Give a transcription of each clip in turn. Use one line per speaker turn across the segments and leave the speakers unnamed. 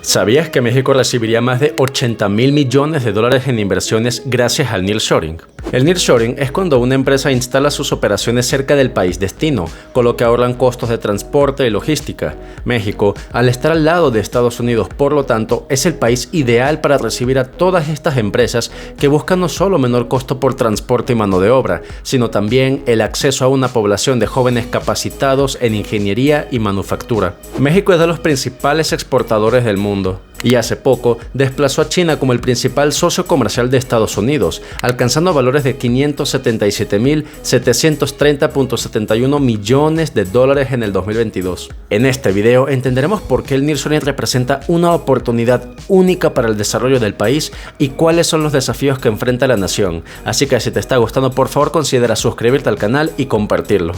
¿Sabías que México recibiría más de 80.000 millones de dólares en inversiones gracias al nearshoring? El nearshoring es cuando una empresa instala sus operaciones cerca del país destino, con lo que ahorran costos de transporte y logística. México, al estar al lado de Estados Unidos, por lo tanto, es el país ideal para recibir a todas estas empresas que buscan no solo menor costo por transporte y mano de obra, sino también el acceso a una población de jóvenes capacitados en ingeniería y manufactura. México es de los principales exportadores del mundo y hace poco desplazó a China como el principal socio comercial de Estados Unidos, alcanzando valores de 577.730.71 millones de dólares en el 2022. En este video entenderemos por qué el nearshoring representa una oportunidad única para el desarrollo del país y cuáles son los desafíos que enfrenta la nación. Así que si te está gustando, por favor considera suscribirte al canal y compartirlo.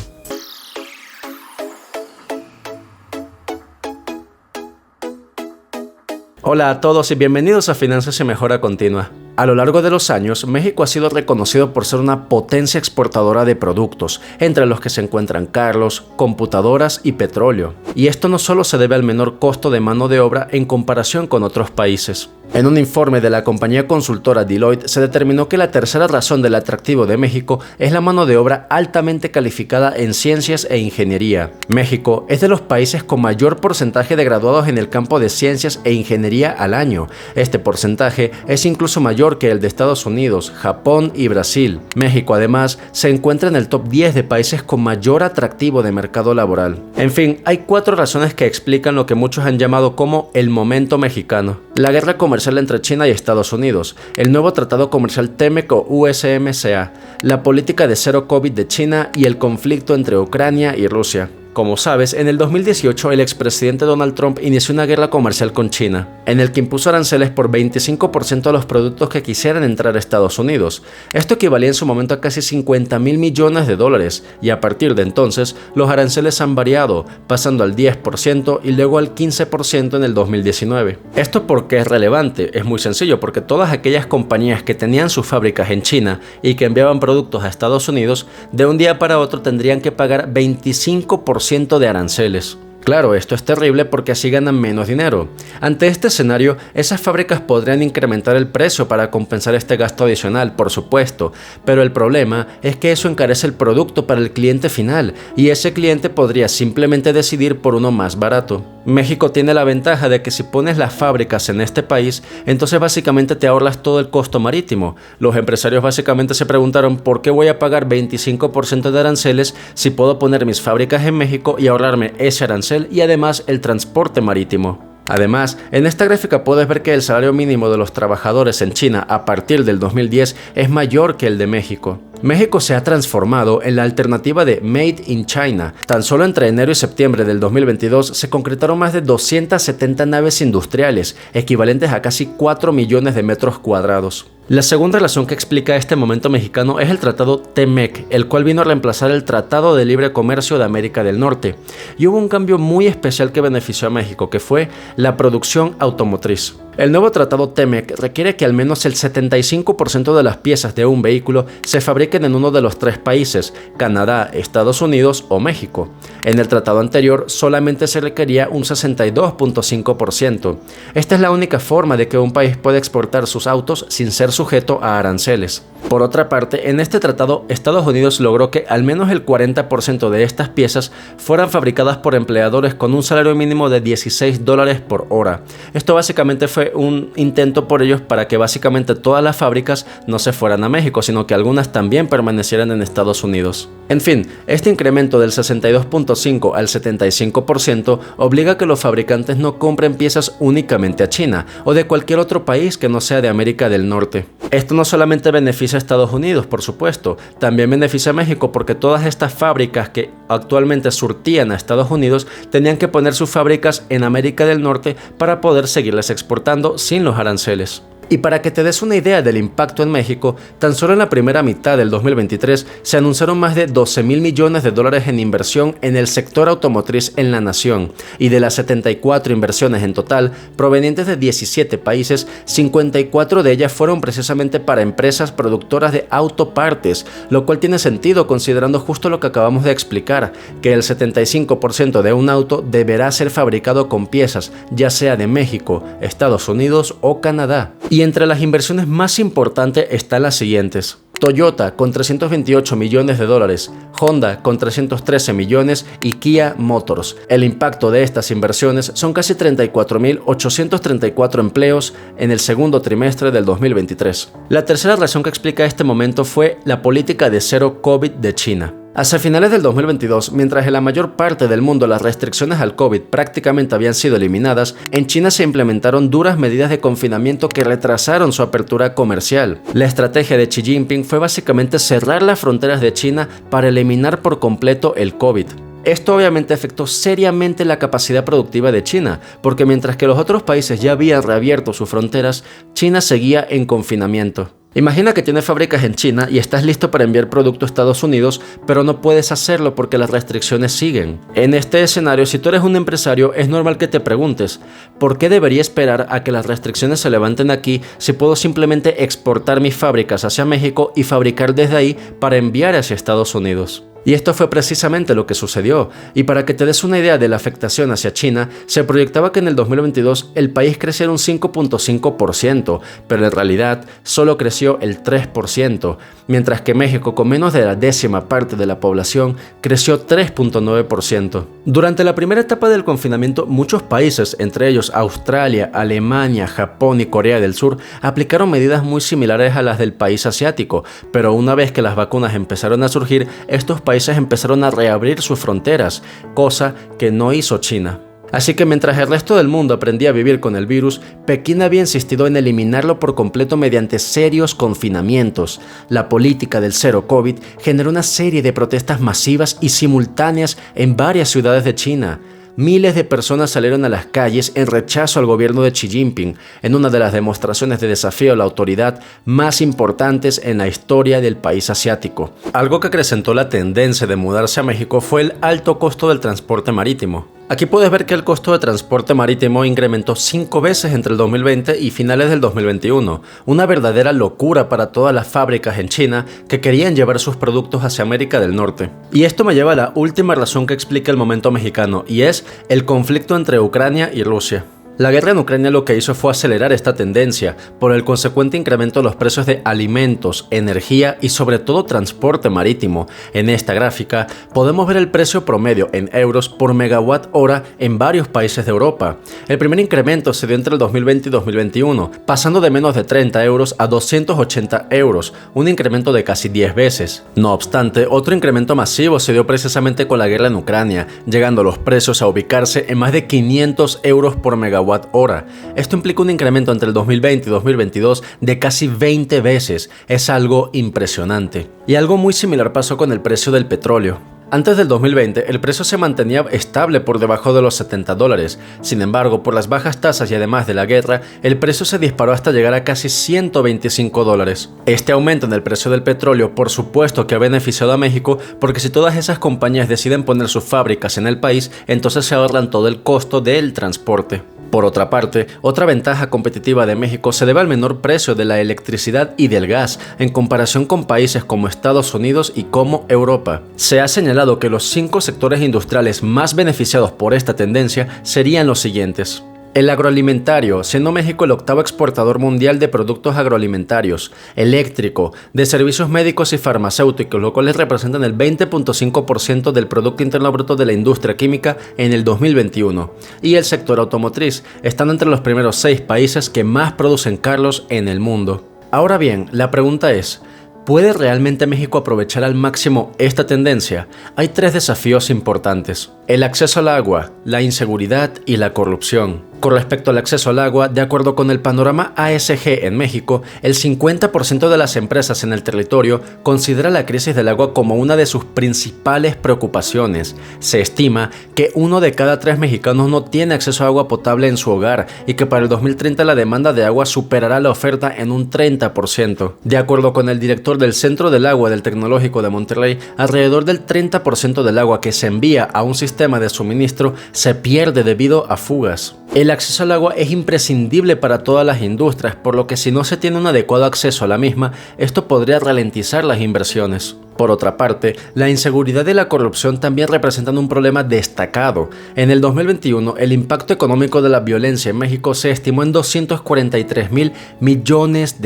Hola a todos y bienvenidos a Finanzas y Mejora Continua. A lo largo de los años, México ha sido reconocido por ser una potencia exportadora de productos, entre los que se encuentran carros, computadoras y petróleo. Y esto no solo se debe al menor costo de mano de obra en comparación con otros países. En un informe de la compañía consultora Deloitte se determinó que la tercera razón del atractivo de México es la mano de obra altamente calificada en ciencias e ingeniería. México es de los países con mayor porcentaje de graduados en el campo de ciencias e ingeniería al año. Este porcentaje es incluso mayor que el de Estados Unidos, Japón y Brasil. México además se encuentra en el top 10 de países con mayor atractivo de mercado laboral. En fin, hay 4 razones que explican lo que muchos han llamado como el momento mexicano. La guerra comercial entre China y Estados Unidos, el nuevo tratado comercial TEMEC o USMCA, la política de cero COVID de China y el conflicto entre Ucrania y Rusia. Como sabes, en el 2018 el expresidente Donald Trump inició una guerra comercial con China, en el que impuso aranceles por 25% a los productos que quisieran entrar a Estados Unidos. Esto equivalía en su momento a casi 50.000 millones de dólares, y a partir de entonces los aranceles han variado, pasando al 10% y luego al 15% en el 2019. ¿Esto por qué es relevante? Es muy sencillo, porque todas aquellas compañías que tenían sus fábricas en China y que enviaban productos a Estados Unidos, de un día para otro tendrían que pagar 25% de aranceles. Claro, esto es terrible porque así ganan menos dinero. Ante este escenario, esas fábricas podrían incrementar el precio para compensar este gasto adicional, por supuesto, pero el problema es que eso encarece el producto para el cliente final y ese cliente podría simplemente decidir por uno más barato. México tiene la ventaja de que si pones las fábricas en este país, entonces básicamente te ahorras todo el costo marítimo. Los empresarios básicamente se preguntaron ¿por qué voy a pagar 25% de aranceles si puedo poner mis fábricas en México y ahorrarme ese arancel y además el transporte marítimo? Además, en esta gráfica puedes ver que el salario mínimo de los trabajadores en China a partir del 2010 es mayor que el de México. México se ha transformado en la alternativa de Made in China. Tan solo entre enero y septiembre del 2022 se concretaron más de 270 naves industriales, equivalentes a casi 4 millones de metros cuadrados. La segunda razón que explica este momento mexicano es el Tratado TEMEC, el cual vino a reemplazar el Tratado de Libre Comercio de América del Norte. Y hubo un cambio muy especial que benefició a México, que fue la producción automotriz. El nuevo Tratado TEMEC requiere que al menos el 75% de las piezas de un vehículo se fabriquen en uno de los 3 países, Canadá, Estados Unidos o México. En el tratado anterior solamente se requería un 62.5%. Esta es la única forma de que un país pueda exportar sus autos sin ser sujeto a aranceles. Por otra parte, en este tratado, Estados Unidos logró que al menos el 40% de estas piezas fueran fabricadas por empleadores con un salario mínimo de $16 por hora. Esto básicamente fue un intento por ellos para que básicamente todas las fábricas no se fueran a México, sino que algunas también permanecieran en Estados Unidos. En fin, este incremento del 62.5 al 75% obliga a que los fabricantes no compren piezas únicamente a China o de cualquier otro país que no sea de América del Norte. Esto no solamente beneficia a Estados Unidos, por supuesto, también beneficia a México porque todas estas fábricas que actualmente surtían a Estados Unidos tenían que poner sus fábricas en América del Norte para poder seguirlas exportando sin los aranceles. Y para que te des una idea del impacto en México, tan solo en la primera mitad del 2023 se anunciaron más de 12,000 millones de dólares en inversión en el sector automotriz en la nación, y de las 74 inversiones en total, provenientes de 17 países, 54 de ellas fueron precisamente para empresas productoras de autopartes, lo cual tiene sentido considerando justo lo que acabamos de explicar, que el 75% de un auto deberá ser fabricado con piezas, ya sea de México, Estados Unidos o Canadá. Y entre las inversiones más importantes están las siguientes: Toyota con 328 millones de dólares, Honda con 313 millones y Kia Motors. El impacto de estas inversiones son casi 34.834 empleos en el segundo trimestre del 2023. La tercera razón que explica este momento fue la política de cero COVID de China. Hacia finales del 2022, mientras en la mayor parte del mundo las restricciones al COVID prácticamente habían sido eliminadas, en China se implementaron duras medidas de confinamiento que retrasaron su apertura comercial. La estrategia de Xi Jinping fue básicamente cerrar las fronteras de China para eliminar por completo el COVID. Esto obviamente afectó seriamente la capacidad productiva de China, porque mientras que los otros países ya habían reabierto sus fronteras, China seguía en confinamiento. Imagina que tienes fábricas en China y estás listo para enviar producto a Estados Unidos, pero no puedes hacerlo porque las restricciones siguen. En este escenario, si tú eres un empresario, es normal que te preguntes, ¿por qué debería esperar a que las restricciones se levanten aquí si puedo simplemente exportar mis fábricas hacia México y fabricar desde ahí para enviar hacia Estados Unidos? Y esto fue precisamente lo que sucedió, y para que te des una idea de la afectación hacia China, se proyectaba que en el 2022 el país creciera un 5.5%, pero en realidad solo creció el 3%, mientras que México, con menos de la décima parte de la población, creció 3.9%. Durante la primera etapa del confinamiento, muchos países, entre ellos Australia, Alemania, Japón y Corea del Sur, aplicaron medidas muy similares a las del país asiático, pero una vez que las vacunas empezaron a surgir, estos países empezaron a reabrir sus fronteras, cosa que no hizo China. Así que mientras el resto del mundo aprendía a vivir con el virus, Pekín había insistido en eliminarlo por completo mediante serios confinamientos. La política del cero COVID generó una serie de protestas masivas y simultáneas en varias ciudades de China. Miles de personas salieron a las calles en rechazo al gobierno de Xi Jinping, en una de las demostraciones de desafío a la autoridad más importantes en la historia del país asiático. Algo que acrecentó la tendencia de mudarse a México fue el alto costo del transporte marítimo. Aquí puedes ver que el costo de transporte marítimo incrementó 5 veces entre el 2020 y finales del 2021, una verdadera locura para todas las fábricas en China que querían llevar sus productos hacia América del Norte. Y esto me lleva a la última razón que explica el momento mexicano, y es el conflicto entre Ucrania y Rusia. La guerra en Ucrania lo que hizo fue acelerar esta tendencia por el consecuente incremento de los precios de alimentos, energía y sobre todo transporte marítimo. En esta gráfica podemos ver el precio promedio en euros por megawatt hora en varios países de Europa. El primer incremento se dio entre el 2020 y 2021, pasando de menos de 30 euros a 280 euros, un incremento de casi 10 veces. No obstante, otro incremento masivo se dio precisamente con la guerra en Ucrania, llegando los precios a ubicarse en más de 500 euros por megawatt hora. Esto implica un incremento entre el 2020 y 2022 de casi 20 veces. Es algo impresionante. Y algo muy similar pasó con el precio del petróleo. Antes del 2020, el precio se mantenía estable por debajo de los $70. Sin embargo, por las bajas tasas y además de la guerra, el precio se disparó hasta llegar a casi $125. Este aumento en el precio del petróleo, por supuesto que ha beneficiado a México, porque si todas esas compañías deciden poner sus fábricas en el país, entonces se ahorran todo el costo del transporte. Por otra parte, otra ventaja competitiva de México se debe al menor precio de la electricidad y del gas en comparación con países como Estados Unidos y como Europa. Se ha señalado que los 5 sectores industriales más beneficiados por esta tendencia serían los siguientes. El agroalimentario, siendo México el 8º exportador mundial de productos agroalimentarios, eléctrico, de servicios médicos y farmacéuticos, los cuales representan el 20.5% del Producto Interno Bruto de la industria química en el 2021, y el sector automotriz, estando entre los primeros 6 países que más producen carros en el mundo. Ahora bien, la pregunta es, ¿puede realmente México aprovechar al máximo esta tendencia? Hay 3 desafíos importantes: el acceso al agua, la inseguridad y la corrupción. Con respecto al acceso al agua, de acuerdo con el panorama ASG en México, el 50% de las empresas en el territorio considera la crisis del agua como una de sus principales preocupaciones. Se estima que 1 de cada 3 mexicanos no tiene acceso a agua potable en su hogar y que para el 2030 la demanda de agua superará la oferta en un 30%. De acuerdo con el director del Centro del Agua del Tecnológico de Monterrey, alrededor del 30% del agua que se envía a un sistema de suministro se pierde debido a fugas. El acceso al agua es imprescindible para todas las industrias, por lo que si no se tiene un adecuado acceso a la misma, esto podría ralentizar las inversiones. Por otra parte, la inseguridad y la corrupción también representan un problema destacado. En el 2021, el impacto económico de la violencia en México se estimó en $243,000 millones,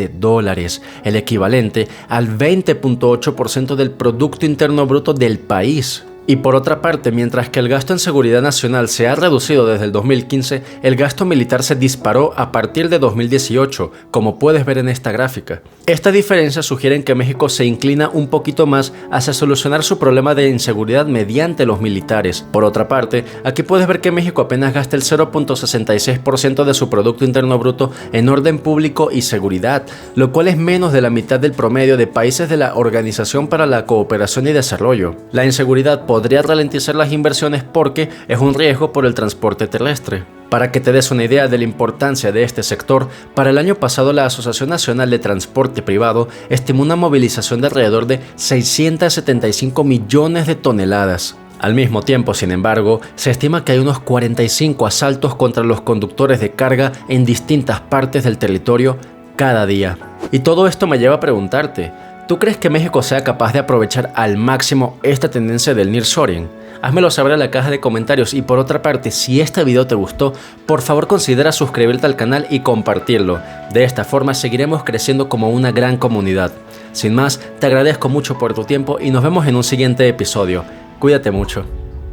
el equivalente al 20.8% del Producto Interno Bruto del país. Y por otra parte, mientras que el gasto en seguridad nacional se ha reducido desde el 2015, el gasto militar se disparó a partir de 2018, como puedes ver en esta gráfica. Esta diferencia sugiere que México se inclina un poquito más hacia solucionar su problema de inseguridad mediante los militares. Por otra parte, aquí puedes ver que México apenas gasta el 0.66% de su Producto Interno Bruto en orden público y seguridad, lo cual es menos de la mitad del promedio de países de la Organización para la Cooperación y Desarrollo. La inseguridad podría ralentizar las inversiones porque es un riesgo por el transporte terrestre. Para que te des una idea de la importancia de este sector, para el año pasado la Asociación Nacional de Transporte Privado estimó una movilización de alrededor de 675 millones de toneladas. Al mismo tiempo, sin embargo, se estima que hay unos 45 asaltos contra los conductores de carga en distintas partes del territorio cada día. Y todo esto me lleva a preguntarte, ¿tú crees que México sea capaz de aprovechar al máximo esta tendencia del nearshoring? Házmelo saber en la caja de comentarios y por otra parte, si este video te gustó, por favor considera suscribirte al canal y compartirlo. De esta forma seguiremos creciendo como una gran comunidad. Sin más, te agradezco mucho por tu tiempo y nos vemos en un siguiente episodio. Cuídate mucho.